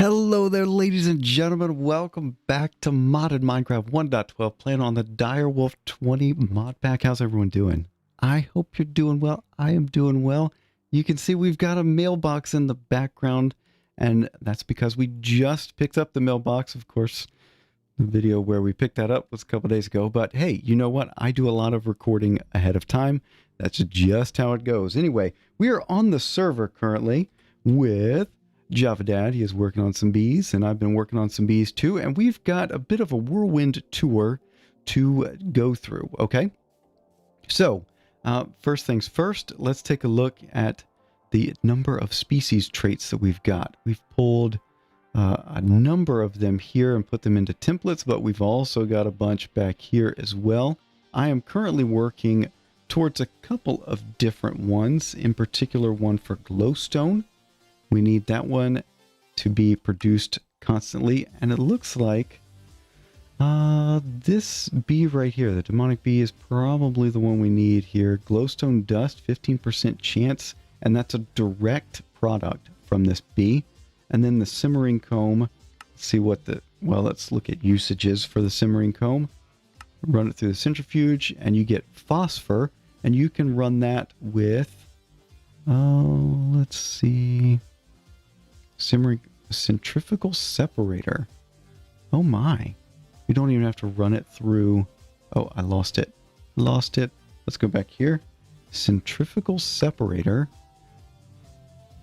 Hello there, ladies and gentlemen. Welcome back to Modded Minecraft 1.12, playing on the Direwolf 20 mod pack. How's everyone doing? I hope you're doing well. I am doing well. You can see we've got a mailbox in the background, and that's because we just picked up the mailbox. Of course, the video where we picked that up was a couple days ago, but hey, you know what? I do a lot of recording ahead of time. That's just how it goes. Anyway, we are on the server currently with Java Dad. He is working on some bees, and I've been working on some bees too, and we've got a bit of a whirlwind tour to go through, okay? So, first things first, let's take a look at the number of species traits that we've got. We've pulled a number of them here and put them into templates, but we've also got a bunch back here as well. I am currently working towards a couple of different ones, in particular one for glowstone. We need that one to be produced constantly, and it looks like this bee right here, the demonic bee, is probably the one we need here. Glowstone dust, 15% chance, and that's a direct product from this bee. And then the simmering comb, let's see what let's look at usages for the simmering comb. Run it through the centrifuge, and you get phosphor, and you can run that with, let's see, simmering centrifugal separator. Oh my. You don't even have to run it through. Oh, I lost it. Let's go back here. Centrifugal separator.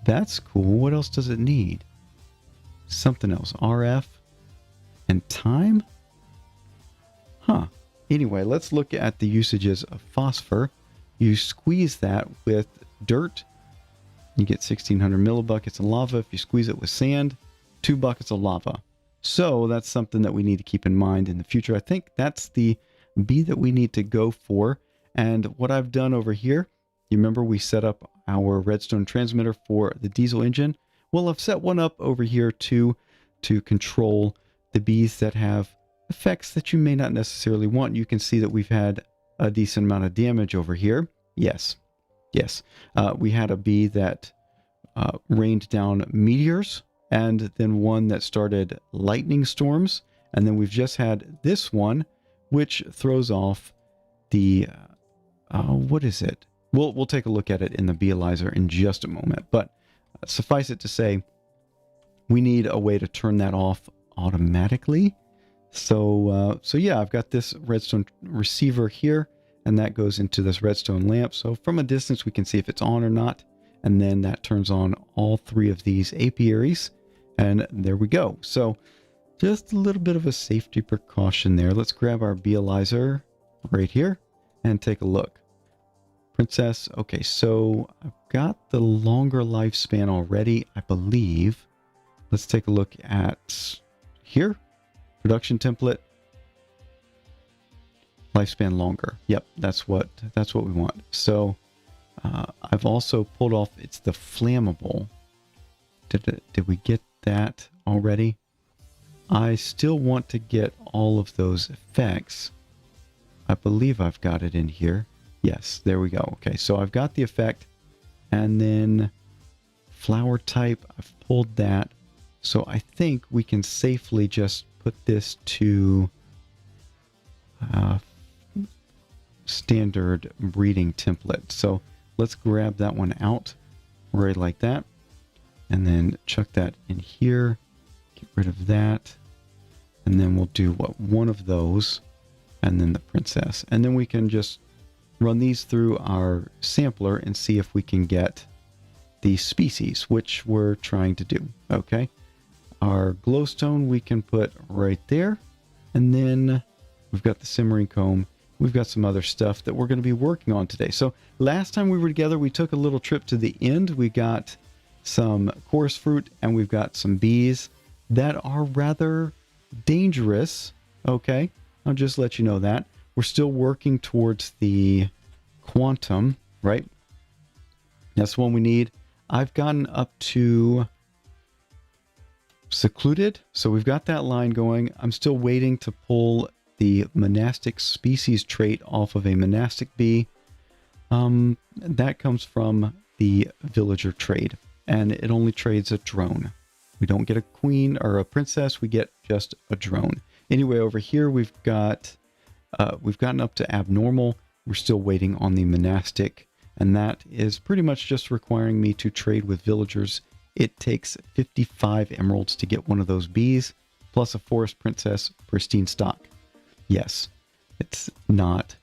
That's cool. What else does it need? Something else. RF and time? Huh. Anyway, let's look at the usages of phosphor. You squeeze that with dirt. You get 1,600 millibuckets of lava. If you squeeze it with sand, 2 buckets of lava. So that's something that we need to keep in mind in the future. I think that's the bee that we need to go for. And what I've done over here, you remember we set up our redstone transmitter for the diesel engine? Well, I've set one up over here to control the bees that have effects that you may not necessarily want. You can see that we've had a decent amount of damage over here. Yes. We had a bee that rained down meteors, and then one that started lightning storms. And then we've just had this one, which throws off the, what is it? We'll take a look at it in the Beealyzer in just a moment. But suffice it to say, we need a way to turn that off automatically. So yeah, I've got this redstone receiver here, and that goes into this redstone lamp. So from a distance, we can see if it's on or not. And then that turns on all 3 of these apiaries. And there we go. So just a little bit of a safety precaution there. Let's grab our Beealyzer right here and take a look. Princess. Okay, so I've got the longer lifespan already, I believe. Let's take a look at here. Production template. Lifespan longer. Yep, that's what we want. So I've also pulled off, it's the flammable. Did we get that already? I still want to get all of those effects. I believe I've got it in here. Yes, there we go. Okay, so I've got the effect, and then flower type, I've pulled that. So I think we can safely just put this to standard breeding template. So let's grab that one out right like that, and then chuck that in here, get rid of that, and then we'll do one of those, and then the princess, and then we can just run these through our sampler and see if we can get the species, which we're trying to do. Okay, our glowstone we can put right there, and then we've got the simmering comb. We've got some other stuff that we're going to be working on today. So last time we were together, we took a little trip to the end. We got some chorus fruit, and we've got some bees that are rather dangerous. Okay, I'll just let you know that. We're still working towards the quantum, right? That's the one we need. I've gotten up to secluded, so we've got that line going. I'm still waiting to pull the monastic species trait off of a monastic bee. That comes from the villager trade, and it only trades a drone. We don't get a queen or a princess. We get just a drone. Anyway, over here we've gotten up to abnormal. We're still waiting on the monastic, and that is pretty much just requiring me to trade with villagers. It takes 55 emeralds to get one of those bees, plus a forest princess pristine stock. Yes, it's not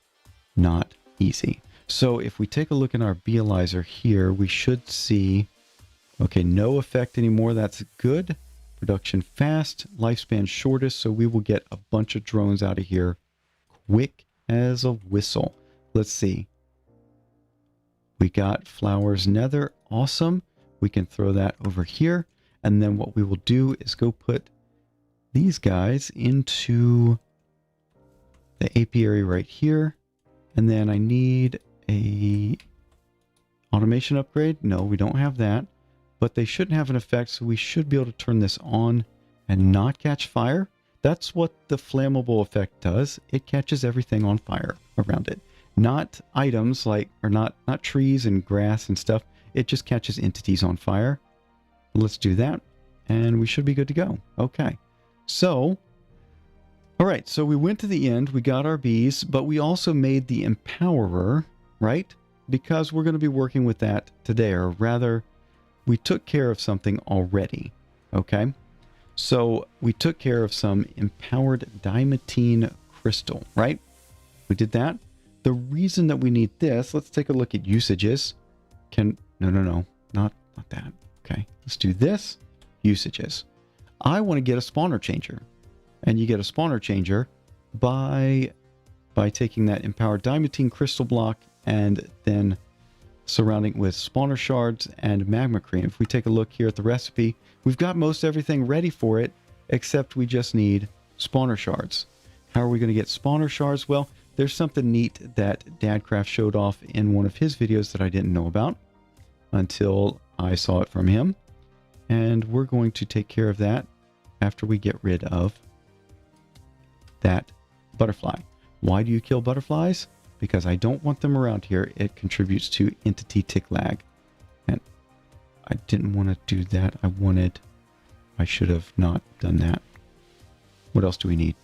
easy. So if we take a look in our beealyzer here, we should see, okay, no effect anymore. That's good. Production fast, lifespan shortest, so we will get a bunch of drones out of here quick as a whistle. Let's see. We got flowers nether. Awesome. We can throw that over here. And then what we will do is go put these guys into the apiary right here. And then I need a automation upgrade. No, we don't have that. But they shouldn't have an effect, so we should be able to turn this on and not catch fire. That's what the flammable effect does. It catches everything on fire around it. Not items like, or not trees and grass and stuff. It just catches entities on fire. Let's do that. And we should be good to go. Okay. So, all right. So we went to the end. We got our bees, but we also made the empowerer, right? Because we're going to be working with that today, or rather, we took care of something already. Okay. So we took care of some empowered diamantine crystal, right? We did that. The reason that we need this, let's take a look at usages. No, not that. Okay, let's do this. Usages. I want to get a spawner changer. And you get a spawner changer by taking that empowered diamantine crystal block and then surrounding with spawner shards and magma cream. If we take a look here at the recipe, we've got most everything ready for it, except we just need spawner shards. How are we going to get spawner shards? Well, there's something neat that Dadcraft showed off in one of his videos that I didn't know about until I saw it from him. And we're going to take care of that after we get rid of that butterfly. Why do you kill butterflies? Because I don't want them around here. It contributes to entity tick lag. And I didn't want to do that. I should have not done that. What else do we need?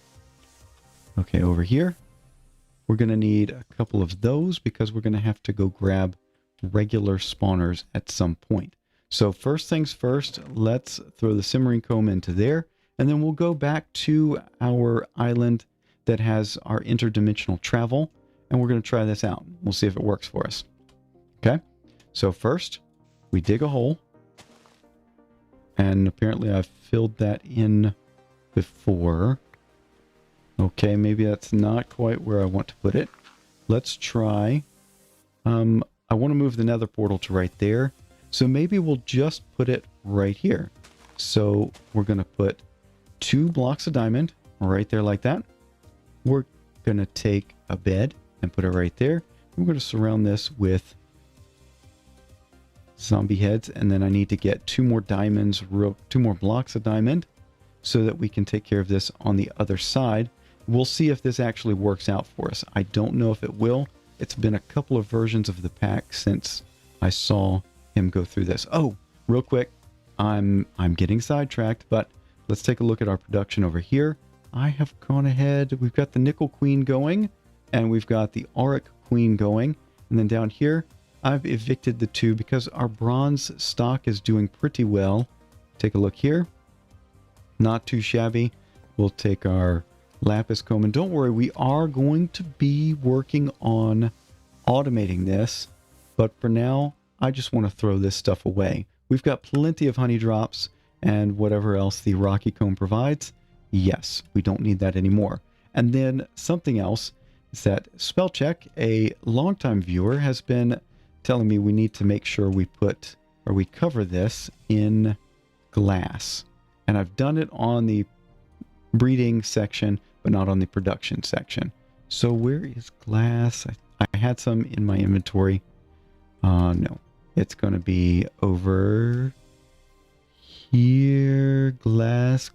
Okay, over here, we're going to need a couple of those because we're going to have to go grab regular spawners at some point. So first things first, let's throw the simmering comb into there, and then we'll go back to our island that has our interdimensional travel, and we're going to try this out. We'll see if it works for us. Okay, so first we dig a hole, and apparently I've filled that in before. Okay, maybe that's not quite where I want to put it. Let's try. I want to move the nether portal to right there. So maybe we'll just put it right here. So we're going to put 2 blocks of diamond right there like that. We're going to take a bed and put it right there. We're going to surround this with zombie heads. And then I need to get 2 more diamonds, 2 more blocks of diamond so that we can take care of this on the other side. We'll see if this actually works out for us. I don't know if it will. It's been a couple of versions of the pack since I saw him go through this. Oh, real quick, I'm getting sidetracked, but let's take a look at our production over here. I have gone ahead. We've got the nickel queen going, and we've got the auric queen going. And then down here, I've evicted the 2 because our bronze stock is doing pretty well. Take a look here. Not too shabby. We'll take our lapis comb, and don't worry, we are going to be working on automating this, but for now I just want to throw this stuff away. We've got plenty of honey drops and whatever else the rocky comb provides. Yes, we don't need that anymore. And then something else is that Spellcheck, a longtime viewer, has been telling me we need to make sure we put, or we cover this in glass, and I've done it on the breeding section but not on the production section. So where is glass? I had some in my inventory. No, it's going to be over here. Glass.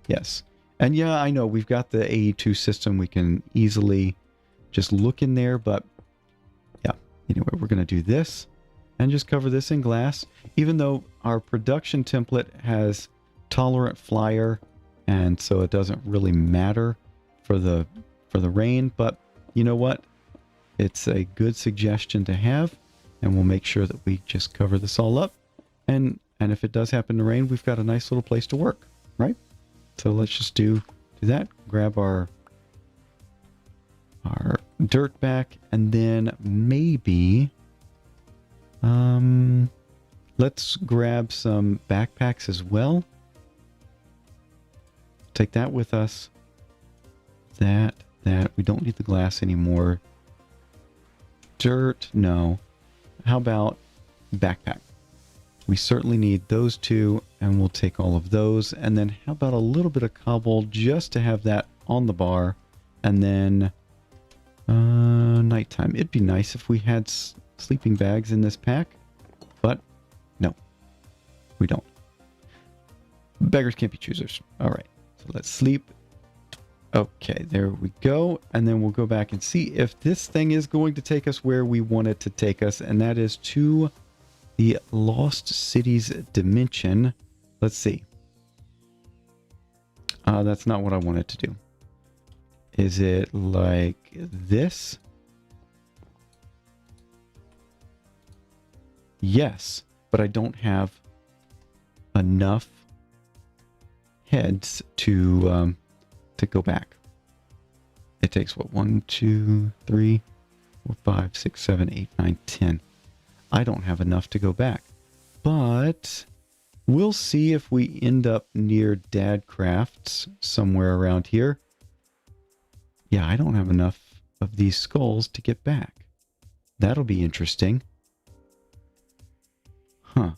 Yes. And yeah, I know we've got the AE2 system. We can easily just look in there, but yeah. Anyway, we're going to do this. and just cover this in glass, even though our production template has tolerant flyer, and so it doesn't really matter for the rain. But you know what? It's a good suggestion to have, and we'll make sure that we just cover this all up. And if it does happen to rain, we've got a nice little place to work, right? So let's just do that. Grab our dirt back, and then maybe let's grab some backpacks as well. Take that with us. That we don't need the glass anymore. Dirt, no. How about backpack? We certainly need those two, and we'll take all of those. And then how about a little bit of cobble just to have that on the bar? And then nighttime. It'd be nice if we had sleeping bags in this pack, but no, we don't. Beggars can't be choosers. All right, so let's sleep. Okay, there we go. And then we'll go back and see if this thing is going to take us where we want it to take us, and that is to the Lost Cities dimension. Let's see. That's not what I wanted to do. Is it like this? Yes, but I don't have enough heads to go back. It takes what? 1, 2, 3, 4, 5, 6, 7, 8, 9, 10. I don't have enough to go back, but we'll see if we end up near Dad Crafts somewhere around here. Yeah, I don't have enough of these skulls to get back. That'll be interesting. Huh.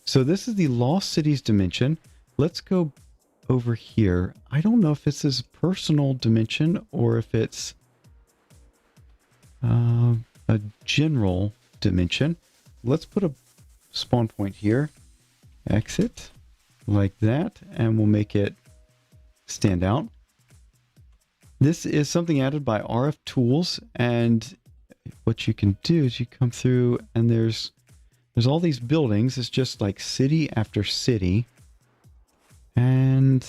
So this is the Lost Cities dimension. Let's go over here. I don't know if this is a personal dimension or if it's a general dimension. Let's put a spawn point here. Exit like that, and we'll make it stand out. This is something added by RF Tools, and what you can do is you come through and there's all these buildings. It's just like city after city, and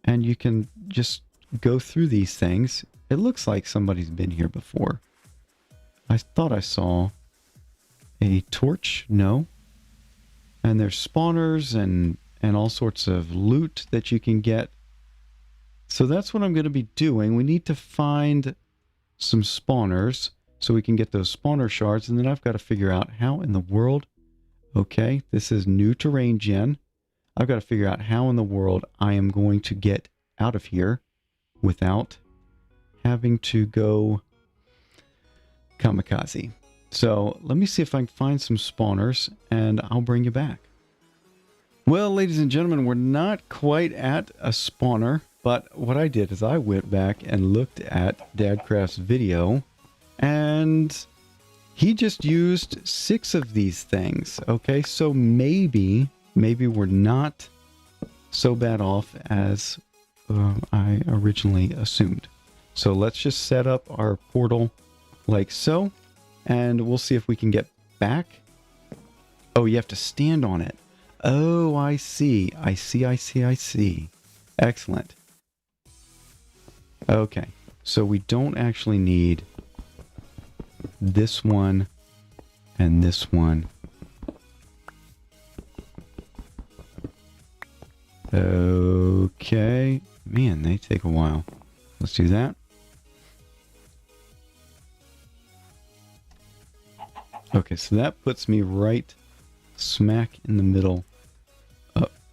you can just go through these things. It looks like somebody's been here before. I thought I saw a torch. No. And there's spawners and all sorts of loot that you can get. So that's what I'm going to be doing. We need to find some spawners so we can get those spawner shards. And then I've got to figure out how in the world. Okay, this is new terrain gen. I've got to figure out how in the world I am going to get out of here without having to go kamikaze. So let me see if I can find some spawners, and I'll bring you back. Well, ladies and gentlemen, we're not quite at a spawner, but what I did is I went back and looked at Dadcraft's video, and he just used 6 of these things. Okay, so maybe we're not so bad off as I originally assumed. So let's just set up our portal like so. And we'll see if we can get back. Oh, you have to stand on it. Oh, I see. I see. Excellent. Okay. So we don't actually need this one and this one. Okay. Man, they take a while. Let's do that. Okay, so that puts me right smack in the middle.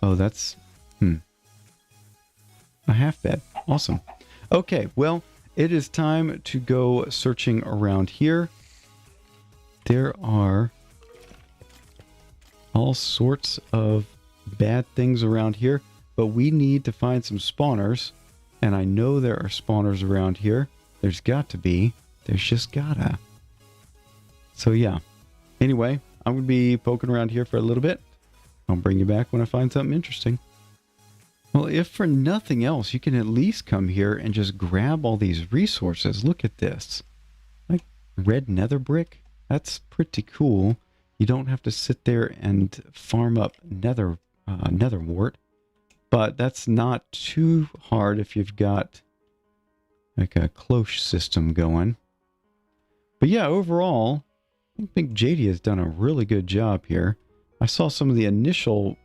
Oh, that's a half bed. Awesome. Okay, well, it is time to go searching around here. There are all sorts of bad things around here, but we need to find some spawners, and I know there are spawners around here. There's got to be. There's just gotta. So yeah, anyway, I'm going to be poking around here for a little bit. I'll bring you back when I find something interesting. Well, if for nothing else, you can at least come here and just grab all these resources. Look at this. Like red nether brick. That's pretty cool. You don't have to sit there and farm up nether wart, but that's not too hard if you've got like a cloche system going. But yeah, overall, I think JD has done a really good job here. I saw some of the initial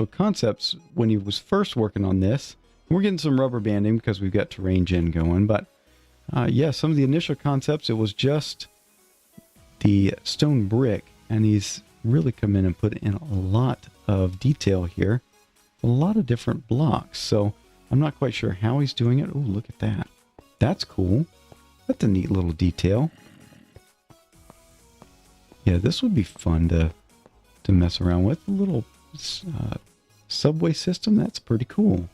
concepts when he was first working on this. We're getting some rubber banding because we've got terrain gen going, but yeah, some of the initial concepts, it was just the stone brick, and he's really come in and put in a lot of detail here, a lot of different blocks. So I'm not quite sure how he's doing it. Oh, look at that. That's cool. That's a neat little detail. Yeah, this would be fun to mess around with. A little subway system. That's pretty cool.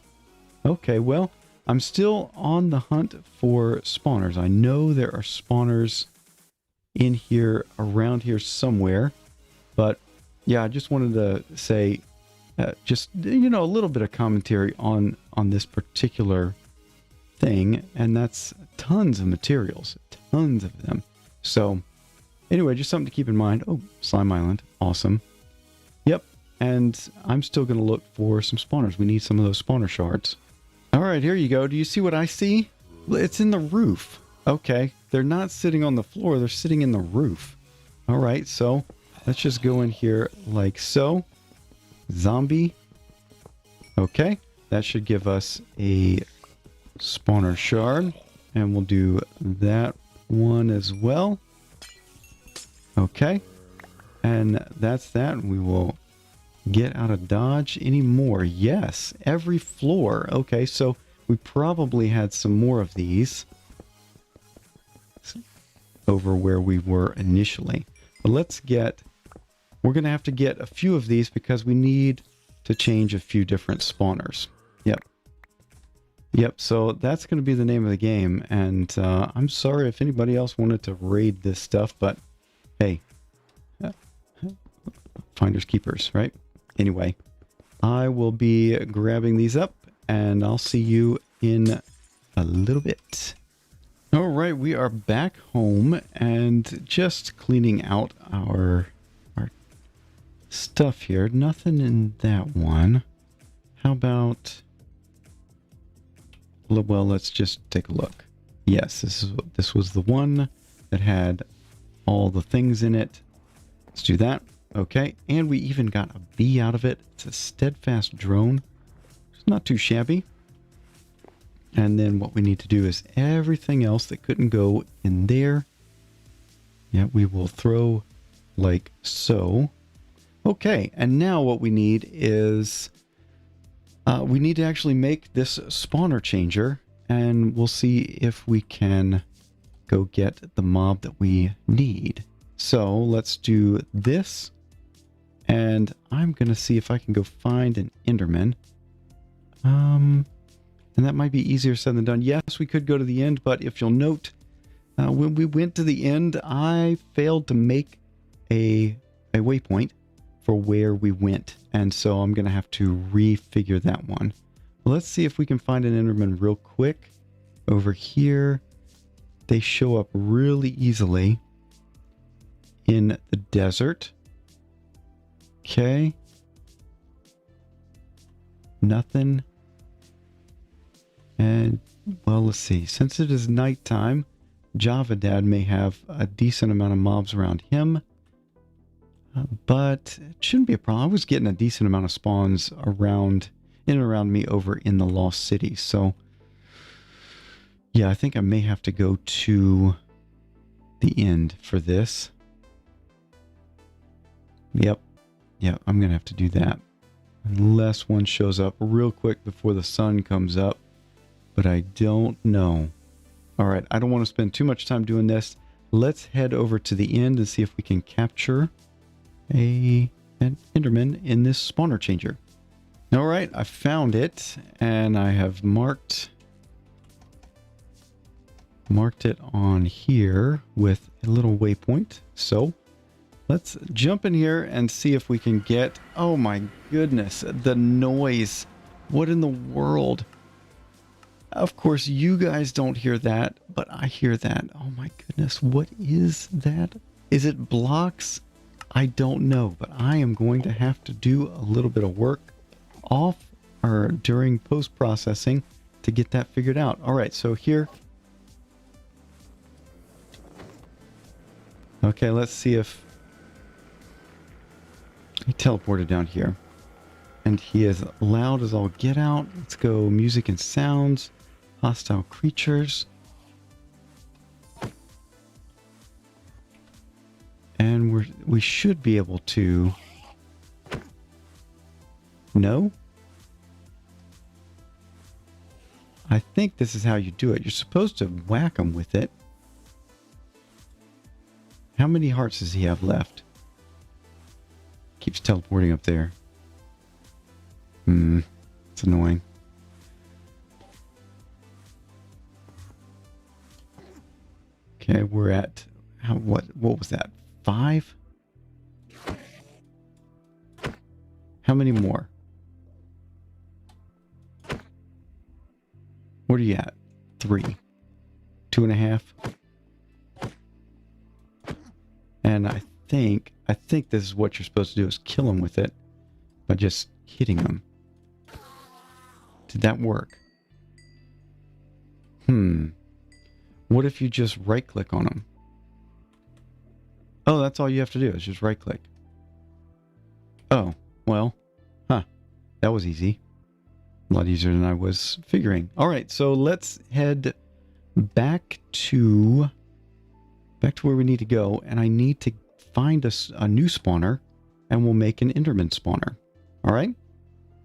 Okay, well, I'm still on the hunt for spawners. I know there are spawners in here, around here somewhere. But yeah, I just wanted to say, just, you know, a little bit of commentary on this particular thing. And that's tons of materials, tons of them. So anyway, just something to keep in mind. Oh, Slime Island. Awesome. Yep. And I'm still going to look for some spawners. We need some of those spawner shards. All right, here you go. Do you see what I see? It's in the roof. Okay. They're not sitting on the floor. They're sitting in the roof. All right. So let's just go in here like so. Zombie. Okay. That should give us a spawner shard. And we'll do that one as well. Okay. And that's that. We will get out of Dodge anymore. Yes, every floor. Okay, so we probably had some more of these over where we were initially. But we're going to have to get a few of these because we need to change a few different spawners. Yep, so that's going to be the name of the game. And I'm sorry if anybody else wanted to raid this stuff, but hey, finders keepers, right? Anyway, I will be grabbing these up, and I'll see you in a little bit. All right, we are back home and just cleaning out our stuff here. Nothing in that one. How about... Well, let's just take a look. Yes, this was the one that had all the things in it. Let's do that. Okay, and we even got a bee out of it. It's a steadfast drone. It's not too shabby. And then what we need to do is everything else that couldn't go in there. Yeah, we will throw like so. Okay, and now what we need is... we need to actually make this spawner changer. And we'll see if we can go get the mob that we need. So let's do this. And I'm going to see if I can go find an Enderman. And that might be easier said than done. Yes, we could go to the end, but if you'll note, when we went to the end, I failed to make a waypoint for where we went. And so I'm going to have to refigure that one. Well, let's see if we can find an Enderman real quick. Over here, they show up really easily in the desert. Okay. Nothing. And, well, let's see. Since it is nighttime, Java Dad may have a decent amount of mobs around him. But it shouldn't be a problem. I was getting a decent amount of spawns in and around me over in the Lost City. So, yeah, I think I may have to go to the end for this. Yep. Yeah, I'm going to have to do that. Unless one shows up real quick before the sun comes up. But I don't know. All right, I don't want to spend too much time doing this. Let's head over to the end and see if we can capture an Enderman in this spawner changer. All right, I found it. And I have marked it on here with a little waypoint. So... let's jump in here and see if we can get... oh my goodness, the noise. What in the world? Of course, you guys don't hear that, but I hear that. Oh my goodness, what is that? Is it blocks? I don't know, but I am going to have to do a little bit of work off or during post-processing to get that figured out. All right, so here. Okay, let's see if he teleported down here. And he is loud as all get out. Let's go music and sounds, hostile creatures. And we should be able to... No? I think this is how you do it. You're supposed to whack him with it. How many hearts does he have left? Keeps teleporting up there. It's annoying. Okay, we're at... What was that? 5? How many more? What are you at? 3. 2.5. And I think this is what you're supposed to do, is kill him with it by just hitting him. Did that work? What if you just right click on him? Oh, that's all you have to do is just right click. Oh, well, that was easy. A lot easier than I was figuring. All right, so let's head back to where we need to go, and I need to find a new spawner, and we'll make an Enderman spawner. All right?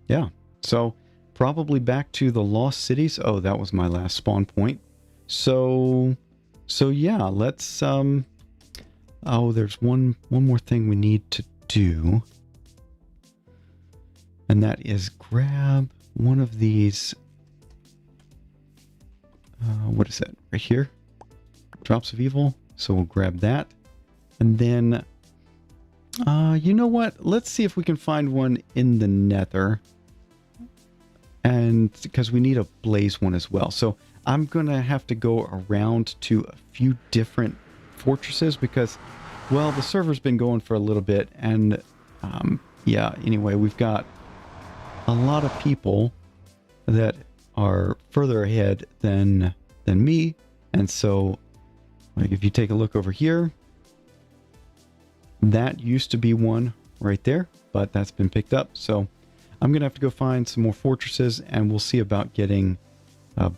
Yeah. So probably back to the Lost Cities. Oh, that was my last spawn point. So yeah, let's oh, there's one more thing we need to do. And that is grab one of these. What is that? Right here? Drops of Evil. So we'll grab that. And then, you know what? Let's see if we can find one in the Nether. And because we need a blaze one as well. So I'm going to have to go around to a few different fortresses because, well, the server's been going for a little bit. And, yeah, anyway, we've got a lot of people that are further ahead than me. And so, like, if you take a look over here, that used to be one right there, but that's been picked up. So I'm going to have to go find some more fortresses, and we'll see about getting a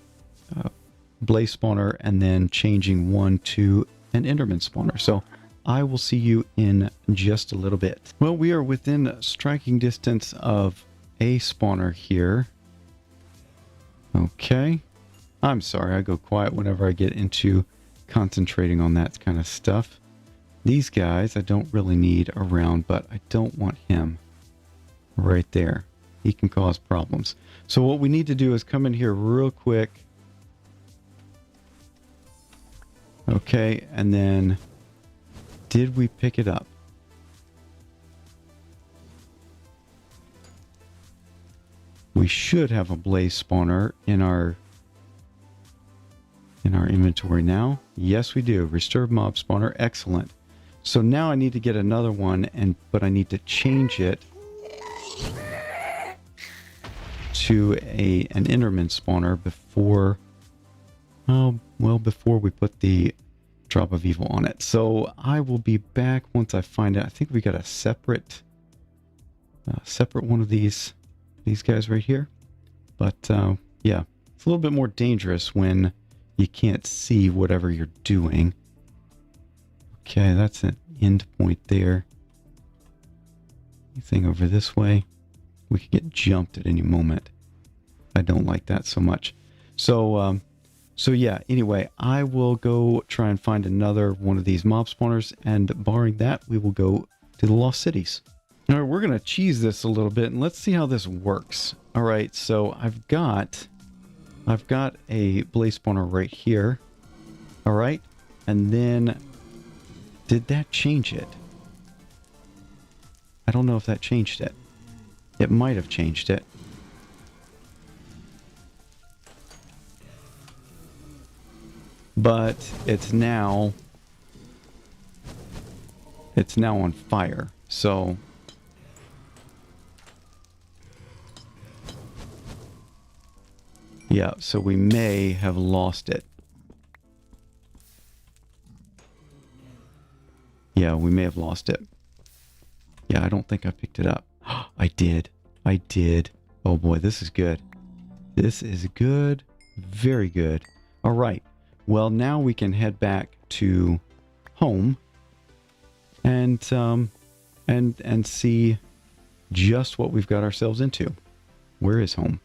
blaze spawner and then changing one to an Enderman spawner. So I will see you in just a little bit. Well, we are within striking distance of a spawner here. Okay. I'm sorry, I go quiet whenever I get into concentrating on that kind of stuff. These guys I don't really need around, but I don't want him right there. He can cause problems. So what we need to do is come in here real quick. Okay, and then did we pick it up? We should have a blaze spawner in our inventory now. Yes, we do. Resturbed mob spawner. Excellent. So now I need to get another one, but I need to change it to an Enderman spawner before, before we put the drop of evil on it. So I will be back once I find it. I think we got a separate one of these guys right here. But yeah, it's a little bit more dangerous when you can't see whatever you're doing. Okay, that's an end point there. Anything over this way? We could get jumped at any moment. I don't like that so much. So yeah, anyway, I will go try and find another one of these mob spawners, and barring that, we will go to the Lost Cities. All right, we're going to cheese this a little bit, and let's see how this works. All right, so I've got a blaze spawner right here. All right, and then did that change it? I don't know if that changed it. It might have changed it. But it's now It's now on fire. So yeah, so we may have lost it. Yeah, we may have lost it. Yeah, I don't think I picked it up. I did. I did. Oh boy, this is good. This is good. Very good. All right. Well, now we can head back to home and see just what we've got ourselves into. Where is home?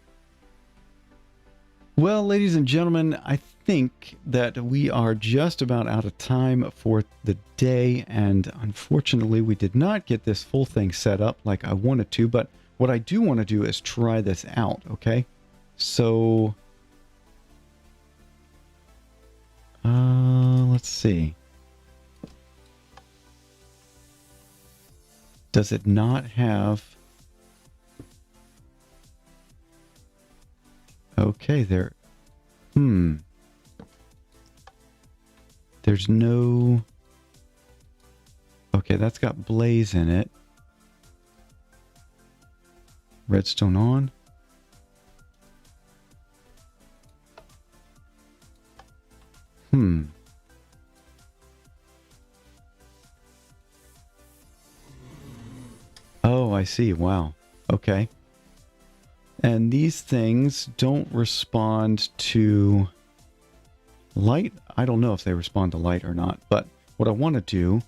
Well, ladies and gentlemen, I think that we are just about out of time for the day, and unfortunately we did not get this full thing set up like I wanted to, but what I do want to do is try this out, okay? So let's see. Does it not have... Okay, there... There's no... Okay, that's got blaze in it. Redstone on. Oh, I see. Wow. Okay. And these things don't respond to light. I don't know if they respond to light or not, but what I want to do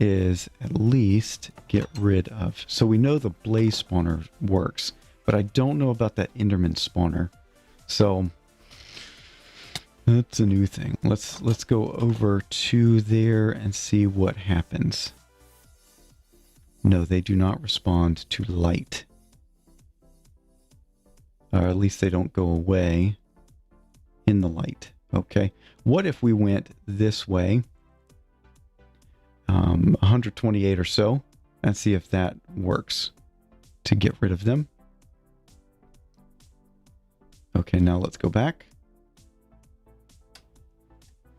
is at least get rid of... So we know the blaze spawner works, but I don't know about that Enderman spawner. So that's a new thing. Let's go over to there and see what happens. No, they do not respond to light. Or at least they don't go away in the light. Okay. What if we went this way? 128 or so. And see if that works to get rid of them. Okay, now let's go back.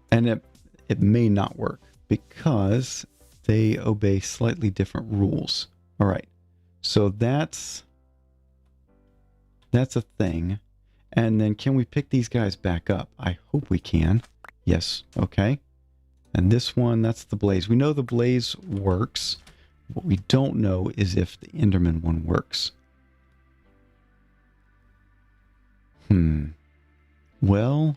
And it may not work because they obey slightly different rules. All right. So that's a thing. And then can we pick these guys back up? I hope we can. Yes. Okay. And this one, that's the blaze. We know the blaze works. What we don't know is if the Enderman one works. Well.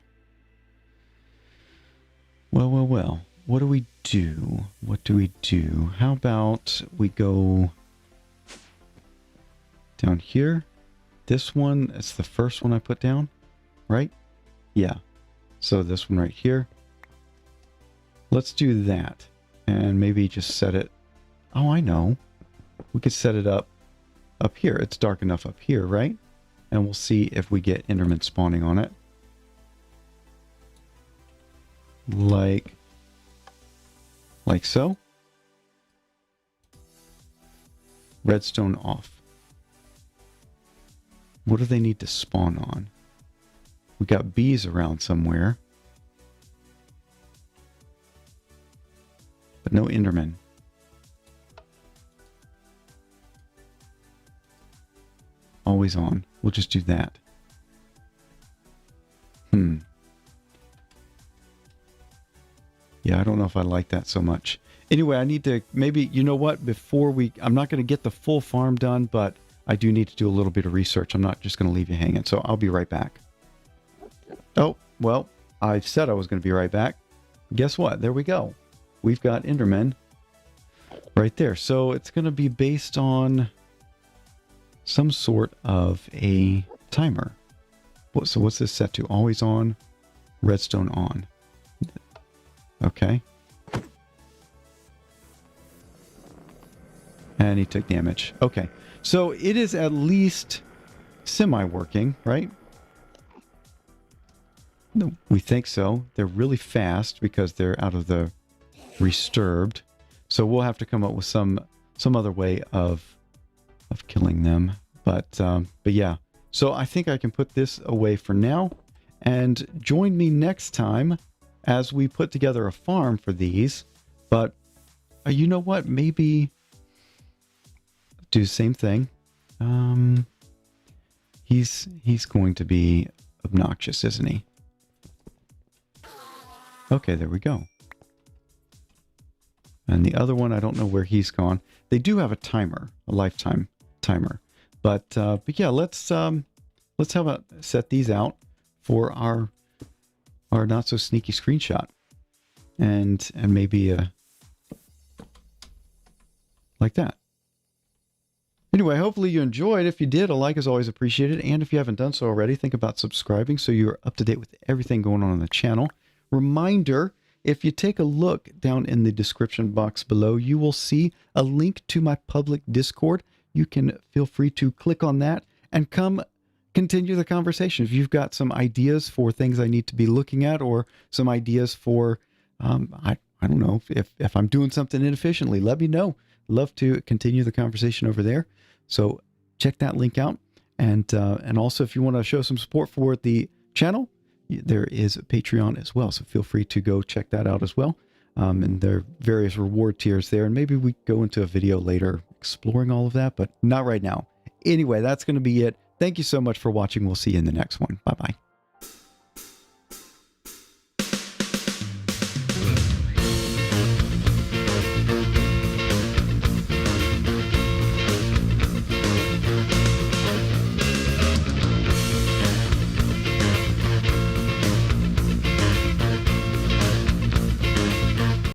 What do we do? What do we do? How about we go down here? This one, it's the first one I put down, right? Yeah. So this one right here. Let's do that. And maybe just set it... Oh, I know. We could set it up here. It's dark enough up here, right? And we'll see if we get Enderman spawning on it. Like so. Redstone off. What do they need to spawn on? We got bees around somewhere. But no Enderman. Always on. We'll just do that. Yeah, I don't know if I like that so much. Anyway, I need to maybe, you know what, I'm not going to get the full farm done, but I do need to do a little bit of research. I'm not just going to leave you hanging, so I'll be right back. Oh, well, I said I was going to be right back. Guess what? There we go. We've got Enderman right there. So it's going to be based on some sort of a timer. So what's this set to? Always on, redstone on. Okay. And he took damage. Okay. So it is at least semi-working, right? No, we think so. They're really fast because they're out of the Resturbed. So we'll have to come up with some other way of killing them. But yeah. So I think I can put this away for now. And join me next time as we put together a farm for these. But you know what? Maybe do the same thing. He's going to be obnoxious, isn't he? Okay, there we go. And the other one, I don't know where he's gone. They do have a timer, a lifetime timer. But yeah, let's set these out for our not so sneaky screenshot, and maybe like that. Anyway, hopefully you enjoyed. If you did, a like is always appreciated. And if you haven't done so already, think about subscribing so you're up to date with everything going on the channel. Reminder, if you take a look down in the description box below, you will see a link to my public Discord. You can feel free to click on that and come continue the conversation. If you've got some ideas for things I need to be looking at, or some ideas for, I don't know, if I'm doing something inefficiently, let me know. Love to continue the conversation over there. So check that link out. And also, if you want to show some support for the channel, there is a Patreon as well. So feel free to go check that out as well. And there are various reward tiers there. And maybe we go into a video later exploring all of that, but not right now. Anyway, that's going to be it. Thank you so much for watching. We'll see you in the next one. Bye-bye.